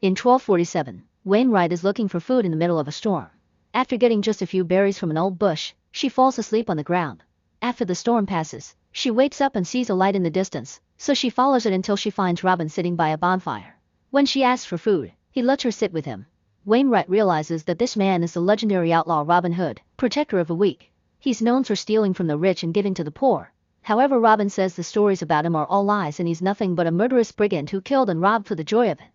In 1247, Wainwright is looking for food in the middle of a storm. After getting just a few berries from an old bush, she falls asleep on the ground. After the storm passes, she wakes up and sees a light in the distance, so she follows it until she finds Robin sitting by a bonfire. When she asks for food, he lets her sit with him. Wainwright realizes that this man is the legendary outlaw Robin Hood, protector of the weak. He's known for stealing from the rich and giving to the poor. However, Robin says the stories about him are all lies and he's nothing but a murderous brigand who killed and robbed for the joy of it.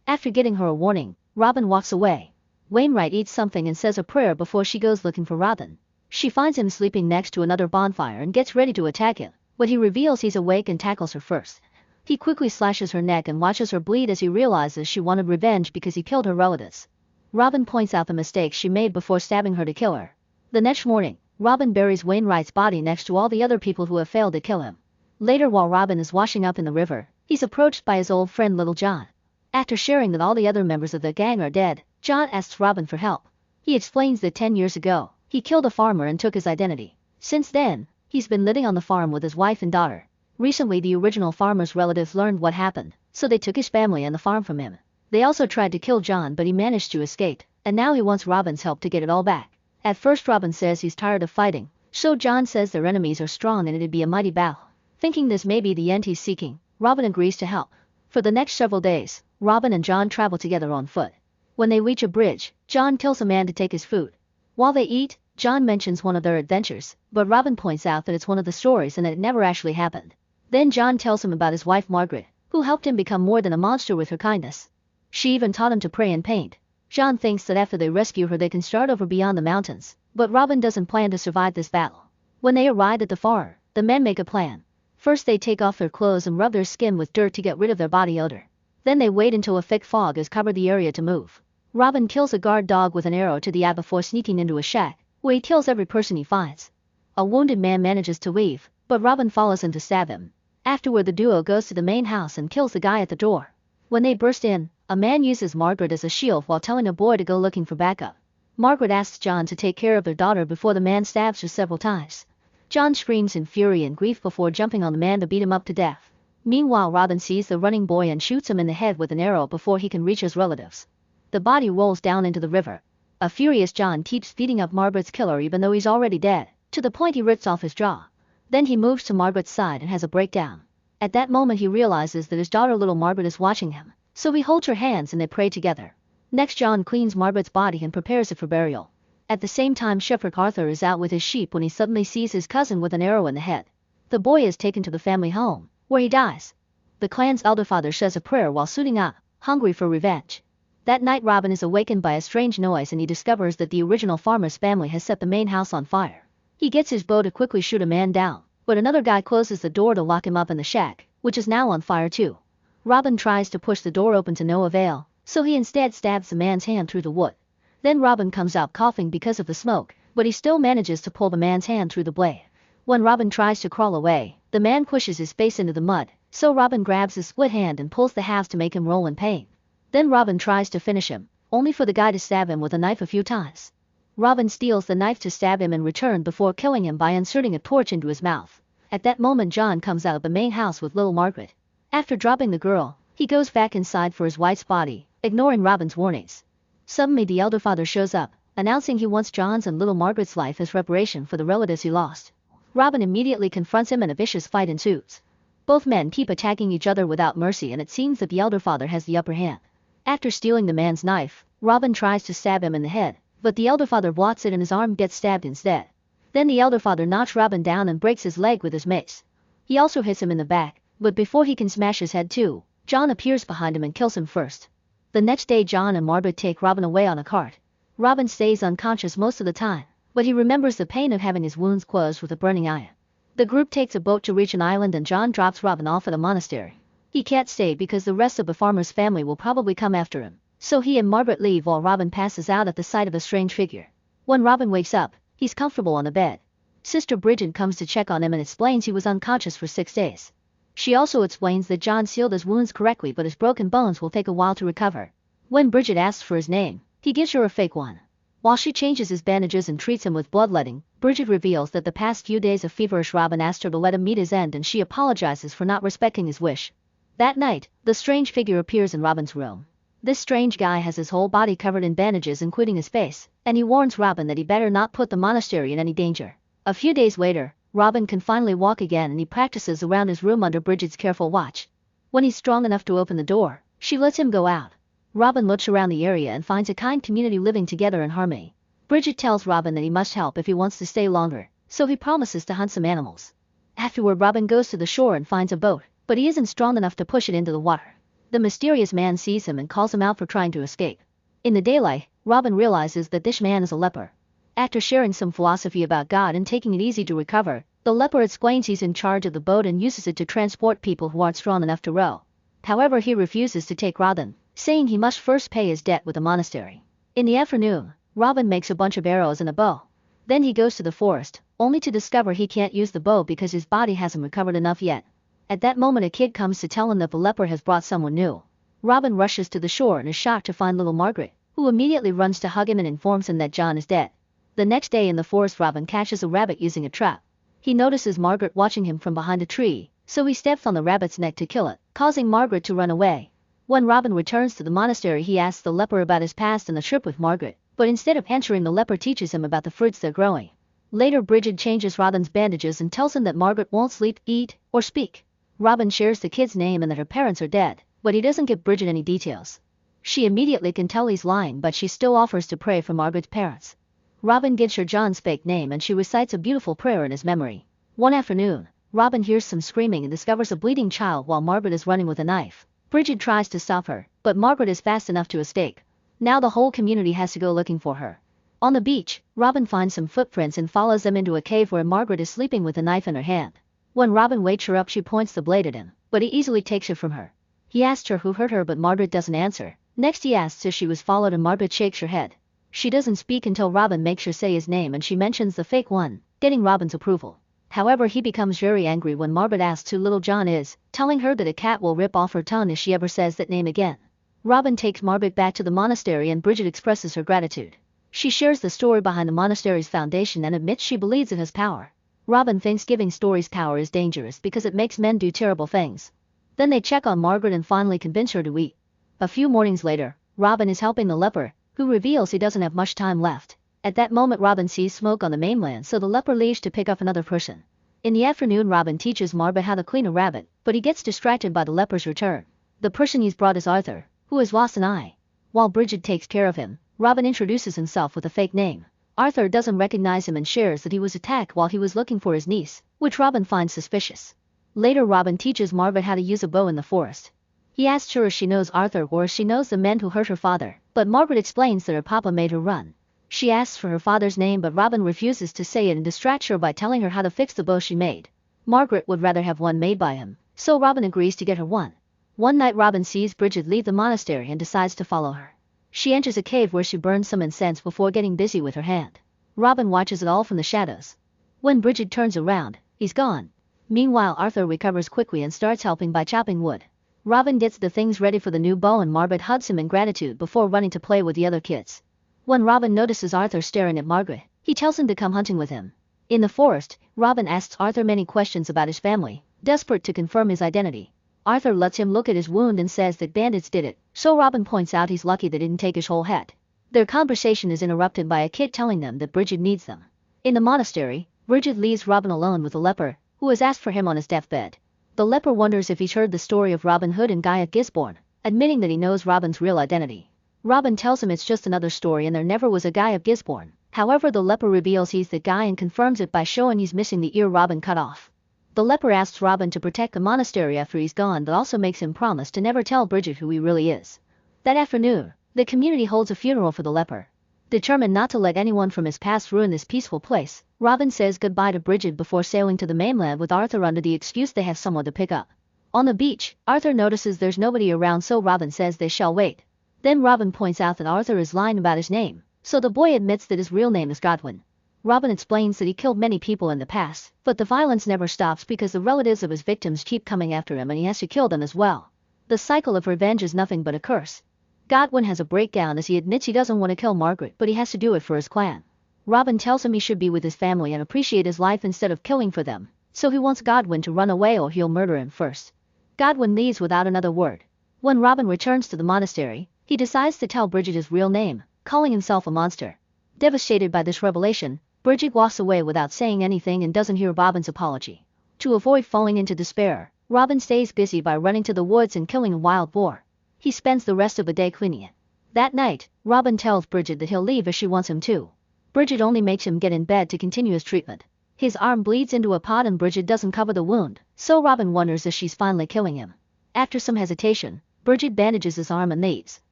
After getting her a warning, Robin walks away. Wainwright eats something and says a prayer before she goes looking for Robin. She finds him sleeping next to another bonfire and gets ready to attack him, but he reveals he's awake and tackles her first. He quickly slashes her neck and watches her bleed as he realizes she wanted revenge because he killed her relatives. Robin points out the mistakes she made before stabbing her to kill her. The next morning, Robin buries Wainwright's body next to all the other people who have failed to kill him. Later, while Robin is washing up in the river, he's approached by his old friend Little John. After sharing that all the other members of the gang are dead, John asks Robin for help. He explains that 10 years ago, he killed a farmer and took his identity. Since then, he's been living on the farm with his wife and daughter. Recently, the original farmer's relatives learned what happened, so they took his family and the farm from him. They also tried to kill John, but he managed to escape, and now he wants Robin's help to get it all back. At first, Robin says he's tired of fighting, so John says their enemies are strong and it'd be a mighty battle. Thinking this may be the end he's seeking, Robin agrees to help. For the next several days, Robin and John travel together on foot. When they reach a bridge, John kills a man to take his food. While they eat, John mentions one of their adventures, but Robin points out that it's one of the stories and that it never actually happened. Then John tells him about his wife Margaret, who helped him become more than a monster with her kindness. She even taught him to pray and paint. John thinks that after they rescue her they can start over beyond the mountains, but Robin doesn't plan to survive this battle. When they arrive at the farm, the men make a plan. First they take off their clothes and rub their skin with dirt to get rid of their body odor. Then they wait until a thick fog has covered the area to move. Robin kills a guard dog with an arrow to the eye before sneaking into a shack, where he kills every person he finds. A wounded man manages to leave, but Robin follows him to stab him. Afterward, the duo goes to the main house and kills the guy at the door. When they burst in, a man uses Margaret as a shield while telling a boy to go looking for backup. Margaret asks John to take care of their daughter before the man stabs her several times. John screams in fury and grief before jumping on the man to beat him up to death. Meanwhile, Robin sees the running boy and shoots him in the head with an arrow before he can reach his relatives. The body rolls down into the river. A furious John keeps beating up Margaret's killer even though he's already dead, to the point he rips off his jaw. Then he moves to Margaret's side and has a breakdown. At that moment he realizes that his daughter little Margaret is watching him, so he holds her hands and they pray together. Next, John cleans Margaret's body and prepares it for burial. At the same time, Shepherd Arthur is out with his sheep when he suddenly sees his cousin with an arrow in the head. The boy is taken to the family home, where he dies. The clan's elderfather says a prayer while suiting up, hungry for revenge. That night, Robin is awakened by a strange noise and he discovers that the original farmer's family has set the main house on fire. He gets his bow to quickly shoot a man down, but another guy closes the door to lock him up in the shack, which is now on fire too. Robin tries to push the door open to no avail, so he instead stabs the man's hand through the wood. Then Robin comes out coughing because of the smoke, but he still manages to pull the man's hand through the blade. When Robin tries to crawl away, the man pushes his face into the mud, so Robin grabs his split hand and pulls the halves to make him roll in pain. Then Robin tries to finish him, only for the guy to stab him with a knife a few times. Robin steals the knife to stab him in return before killing him by inserting a torch into his mouth. At that moment, John comes out of the main house with little Margaret. After dropping the girl, he goes back inside for his wife's body, ignoring Robin's warnings. Suddenly the elderfather shows up, announcing he wants John's and little Margaret's life as reparation for the relatives he lost. Robin immediately confronts him and a vicious fight ensues. Both men keep attacking each other without mercy and it seems that the elderfather has the upper hand. After stealing the man's knife, Robin tries to stab him in the head, but the elderfather blocks it and his arm gets stabbed instead. Then the elderfather knocks Robin down and breaks his leg with his mace. He also hits him in the back, but before he can smash his head too, John appears behind him and kills him first. The next day, John and Margaret take Robin away on a cart. Robin stays unconscious most of the time, but he remembers the pain of having his wounds closed with a burning iron. The group takes a boat to reach an island and John drops Robin off at a monastery. He can't stay because the rest of the farmer's family will probably come after him, so he and Margaret leave while Robin passes out at the sight of a strange figure. When Robin wakes up, he's comfortable on the bed. Sister Bridget comes to check on him and explains he was unconscious for 6 days. She also explains that John sealed his wounds correctly but his broken bones will take a while to recover. When Bridget asks for his name, he gives her a fake one. While she changes his bandages and treats him with bloodletting, Bridget reveals that the past few days of feverish Robin asked her to let him meet his end and she apologizes for not respecting his wish. That night, the strange figure appears in Robin's room. This strange guy has his whole body covered in bandages including his face, and he warns Robin that he better not put the monastery in any danger. A few days later, Robin can finally walk again and he practices around his room under Bridget's careful watch. When he's strong enough to open the door, she lets him go out. Robin looks around the area and finds a kind community living together in harmony. Bridget tells Robin that he must help if he wants to stay longer, so he promises to hunt some animals. Afterward, Robin goes to the shore and finds a boat, but he isn't strong enough to push it into the water. The mysterious man sees him and calls him out for trying to escape. In the daylight, Robin realizes that this man is a leper. After sharing some philosophy about God and taking it easy to recover, the leper explains he's in charge of the boat and uses it to transport people who aren't strong enough to row. However, he refuses to take Robin, saying he must first pay his debt with the monastery. In the afternoon, Robin makes a bunch of arrows and a bow. Then he goes to the forest, only to discover he can't use the bow because his body hasn't recovered enough yet. At that moment, a kid comes to tell him that the leper has brought someone new. Robin rushes to the shore and is shocked to find little Margaret, who immediately runs to hug him and informs him that John is dead. The next day in the forest, Robin catches a rabbit using a trap. He notices Margaret watching him from behind a tree, so he steps on the rabbit's neck to kill it, causing Margaret to run away. When Robin returns to the monastery, he asks the leper about his past and the trip with Margaret, but instead of answering, the leper teaches him about the fruits they're growing. Later, Bridget changes Robin's bandages and tells him that Margaret won't sleep, eat, or speak. Robin shares the kid's name and that her parents are dead, but he doesn't give Bridget any details. She immediately can tell he's lying, but she still offers to pray for Margaret's parents. Robin gives her John's fake name and she recites a beautiful prayer in his memory. One afternoon, Robin hears some screaming and discovers a bleeding child while Margaret is running with a knife. Bridget tries to stop her, but Margaret is fast enough to escape. Now the whole community has to go looking for her. On the beach, Robin finds some footprints and follows them into a cave where Margaret is sleeping with a knife in her hand. When Robin wakes her up, she points the blade at him, but he easily takes it from her. He asks her who hurt her, but Margaret doesn't answer. Next he asks if she was followed and Margaret shakes her head. She doesn't speak until Robin makes her say his name and she mentions the fake one, getting Robin's approval. However, he becomes very angry when Margaret asks who little John is, telling her that a cat will rip off her tongue if she ever says that name again. Robin takes Margaret back to the monastery and Bridget expresses her gratitude. She shares the story behind the monastery's foundation and admits she believes it has power. Robin thinks giving stories power is dangerous because it makes men do terrible things. Then they check on Margaret and finally convince her to eat. A few mornings later, Robin is helping the leper, who reveals he doesn't have much time left. At that moment, Robin sees smoke on the mainland, so the leper leaves to pick up another person. In the afternoon, Robin teaches Margaret how to clean a rabbit, but he gets distracted by the leper's return. The person he's brought is Arthur, who has lost an eye. While Bridget takes care of him, Robin introduces himself with a fake name. Arthur doesn't recognize him and shares that he was attacked while he was looking for his niece, which Robin finds suspicious. Later, Robin teaches Margaret how to use a bow in the forest. He asks her if she knows Arthur or if she knows the men who hurt her father, but Margaret explains that her papa made her run. She asks for her father's name, but Robin refuses to say it and distracts her by telling her how to fix the bow she made. Margaret would rather have one made by him, so Robin agrees to get her one. One night, Robin sees Bridget leave the monastery and decides to follow her. She enters a cave where she burns some incense before getting busy with her hand. Robin watches it all from the shadows. When Bridget turns around, he's gone. Meanwhile, Arthur recovers quickly and starts helping by chopping wood. Robin gets the things ready for the new bow and Margaret hugs him in gratitude before running to play with the other kids. When Robin notices Arthur staring at Margaret, he tells him to come hunting with him. In the forest, Robin asks Arthur many questions about his family, desperate to confirm his identity. Arthur lets him look at his wound and says that bandits did it, so Robin points out he's lucky they didn't take his whole head. Their conversation is interrupted by a kid telling them that Bridget needs them. In the monastery, Bridget leaves Robin alone with the leper, who has asked for him on his deathbed. The leper wonders if he's heard the story of Robin Hood and Guy of Gisborne, admitting that he knows Robin's real identity. Robin tells him it's just another story and there never was a Guy of Gisborne. However, the leper reveals he's the guy and confirms it by showing he's missing the ear Robin cut off. The leper asks Robin to protect the monastery after he's gone, but also makes him promise to never tell Bridget who he really is. That afternoon, the community holds a funeral for the leper. Determined not to let anyone from his past ruin this peaceful place, Robin says goodbye to Bridget before sailing to the mainland with Arthur under the excuse they have someone to pick up. On the beach, Arthur notices there's nobody around, so Robin says they shall wait. Then Robin points out that Arthur is lying about his name, so the boy admits that his real name is Godwin. Robin explains that he killed many people in the past, but the violence never stops because the relatives of his victims keep coming after him and he has to kill them as well. The cycle of revenge is nothing but a curse. Godwin has a breakdown as he admits he doesn't want to kill Margaret, but he has to do it for his clan. Robin tells him he should be with his family and appreciate his life instead of killing for them, so he wants Godwin to run away or he'll murder him first. Godwin leaves without another word. When Robin returns to the monastery, He decides to tell Bridget his real name, calling himself a monster. Devastated by this revelation, Bridget walks away without saying anything and doesn't hear Robin's apology. To avoid falling into despair, Robin stays busy by running to the woods and killing a wild boar. He spends the rest of the day cleaning it. That night, Robin tells Bridget that he'll leave if she wants him to. Bridget only makes him get in bed to continue his treatment. His arm bleeds into a pot and Bridget doesn't cover the wound, so Robin wonders if she's finally killing him. After some hesitation, Bridget bandages his arm and leaves.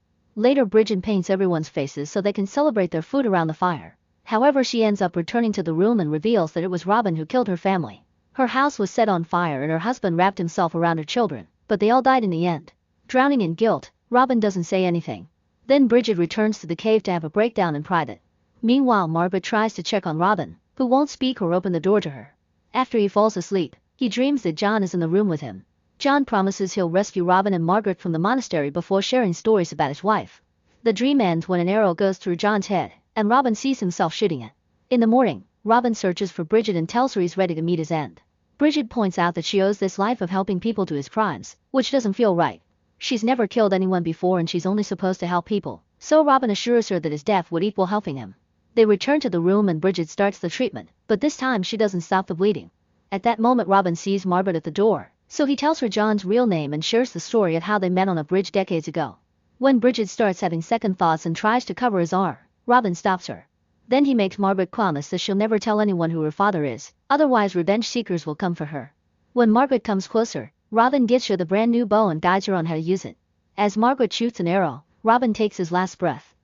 Later Bridget paints everyone's faces so they can celebrate their food around the fire. However, she ends up returning to the room and reveals that it was Robin who killed her family. Her house was set on fire and her husband wrapped himself around her children, but they all died in the end. Drowning in guilt, Robin doesn't say anything. Then Bridget returns to the cave to have a breakdown in private. Meanwhile, Margaret tries to check on Robin, who won't speak or open the door to her. After he falls asleep, he dreams that John is in the room with him. John promises he'll rescue Robin and Margaret from the monastery before sharing stories about his wife. The dream ends when an arrow goes through John's head, and Robin sees himself shooting it. In the morning, Robin searches for Bridget and tells her he's ready to meet his end. Bridget points out that she owes this life of helping people to his crimes, which doesn't feel right. She's never killed anyone before and she's only supposed to help people, so Robin assures her that his death would equal helping him. They return to the room and Bridget starts the treatment, but this time she doesn't stop the bleeding. At that moment Robin sees Margaret at the door, so he tells her John's real name and shares the story of how they met on a bridge decades ago. When Bridget starts having second thoughts and tries to cover his arm, Robin stops her. Then he makes Margaret promise that she'll never tell anyone who her father is, otherwise revenge seekers will come for her. When Margaret comes closer, Robin gives her the brand new bow and guides her on how to use it. As Margaret shoots an arrow, Robin takes his last breath.